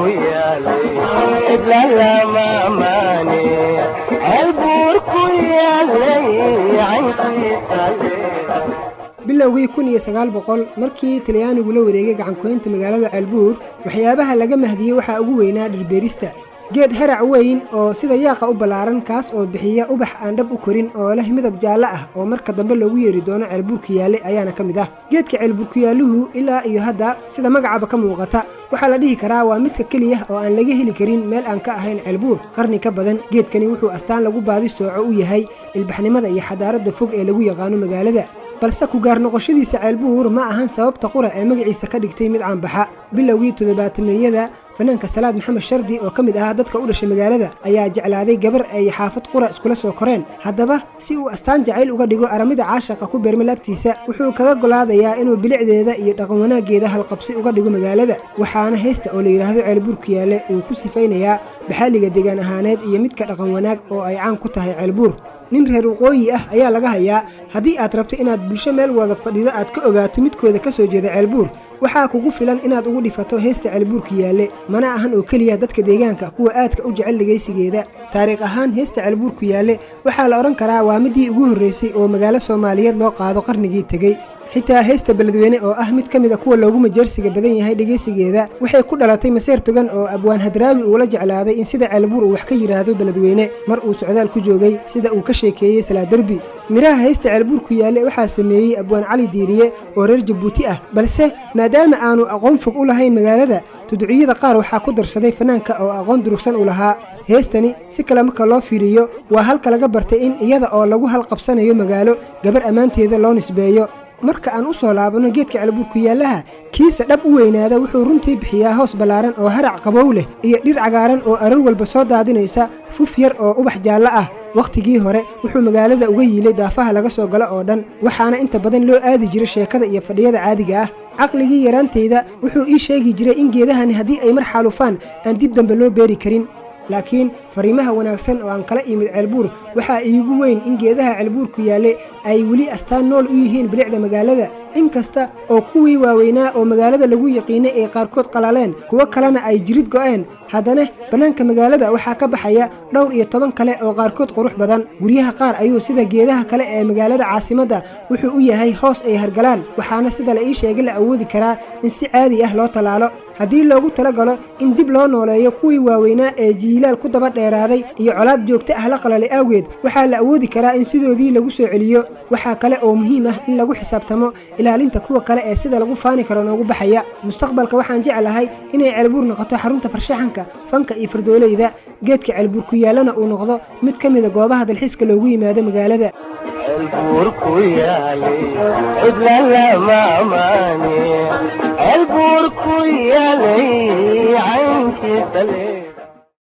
يالي إدلا لما ماني البور كيالي عينكي سالي bilowgii 1900 markii Talyaanigu la wareegay gacan ku haynta magaalada Ceelbuur waxyaabaha laga mahdiyay waxa ugu weynaa dhirbeerista geed harac weyn oo sida yaaqa u balaaran kaas oo bixiya ubax aan dhab u korin oo leh midab jaalle ah oo marka dambe loogu yeeri doono Ceelbuur Kiyaale ayaana kamid ah geedka Ceelbuur Kiyaaluhu ilaa iyo hadda sida magacaba ka muuqata waxa la dhihi karaa waa midka kaliya oo aan laga heli karin meel aan ka ahayn Ceelbuur qarni ka badan geedkani wuxuu astaan lagu baadi sooco u yahay ilbaxnimada iyo xadaaradda fog ee lagu yaqaano magaalada balse ku gaar noqoshadiisa Ceelbuur ma ahan sababta qura ee magaciisa ka dhigtay mid caan baxa bilowgii 70meeyada fanaanka Salaad Maxamed Shardi oo kamid ah dadka u dhashay magaalada ayaa jeclaaday gabar ay xaafad qura iskula soo koreen haddaba si uu astaan jacayl uga dhigo aramida caashaqa ku beerma laabtiisa wuxuu kaga golaadayaa inuu bilicdeeda iyo dhaqan wanaageeda halqabsi uga dhigo magaalada waxaana heesta oo la yiraahdo Ceelbuur Kiyaale uu ku sifaynayaa baxaaliga deegaan ahaaneed iyo midka dhaqan wanaag oo ay caan ku tahay Ceelbuur nin reer waqooyi ah ayaa laga hayaa haddii aad rabto inaad bulsho meel wada fadhido aad ka ogaato midkooda ka soo jeeda Ceelbuur waxaa kugu filan inaad ugu dhifato heesta Ceelbuur Kiyaale mana ahan oo kaliya dadka deegaanka kuwa aadka u jecel dhageysigeeda taariikh ahaan heesta Ceelbuur Kiyaale waxaa la oran karaa waa midii ugu horeysay oo magaalo Soomaaliyeed loo qaado qarnigii tagay xitaa heesta beledweyne oo ah mid kamid ah kuwa loogu majeersiga badan yahay dhageysigeeda waxay ku dhalatay maseer togan oo abwaan Hadraawi uu la jeclaaday in sida Ceelbuur uu wax ka yiraahdo beledweyne mar uu socdaal ku joogay sida uu ka sheekeeyay Salaad Darbi miraha heesta Ceelbuur Kiyaale waxaa sameeyay abwaan Cali Diiriye oo reer Jabuuti ah balse maadaama aanu aqoon fog u lahayn magaalada tudciyada qaar waxaa ku darsaday fanaanka oo aqoon durugsan u lahaa heestani si kala marka loo fiiriyo waa halka laga bartay in iyada oo lagu halqabsanayo magaalo gabar amaanteeda loo nisbeeyo marka aan u soo laabano geedka Ceelbuur Kiyaalaha kiisa dhab u weynaada wuxuu runtii bixiyaa hoos balaaran oo harac qabow leh iyo dhir cagaaran oo arar walba soo daadinaysa fuf yar oo ubax jaalle ah waqtigii hore wuxuu magaalada uga yiilay daafaha laga soo galo oo dhan waxaana inta badan loo aadi jiray sheekada iyo fadhiyada caadiga ah caqligii yaraantayda wuxuu ii sheegi jiray in geedahani haddii ay mar xaalufaan aan dib dambe loo beeri karin laakiin fariimaha wanaagsan oo aan kala imid Ceelbuur waxa iigu weyn in geedaha Ceelbuur Kiyaale ay wali astaan nool u yihiin bilicda magaalada inkasta oo kuwii waaweynaa oo magaalada lagu yaqiinay ay qaarkood qalaleen kuwa kalena ay jirid go'een haddana banaanka magaalada waxaa ka baxaya dhowr iyo 10 kale oo qaarkood qurux badan guryaha qaar ayuu sida geedaha kale ee magaalada caasimadda wuxuu u yahay hoos ay hargalaan waxaana sida la ii sheegay la awoodi karaa in si caadi ah loo talaalo haddii loogu talagalo in dib loo nooleeyo kuwii waaweynaa ee jiilaal ku daba dheeraaday iyo colaad joogto ah la qalalay awgeed waxaa la awoodi karaa in sidoodii lagu soo celiyo waxaa kale oo muhiim ah in lagu xisaabtamo ilaalinta kuwa kale ee sida lagu faani karo noogu baxaya mustaqbalka waxaan jecelahay inay Ceelbuur noqoto xarunta farshaxanka fanka iyo fardoolayda geedka Ceelbuur Kiyaalana uu noqdo mid kamid ah goobaha dalxiiska loogu yimaado magaalada Ceelbuur Kiyaale idla lama maani Ceelbuur Kiyaale caynkiisa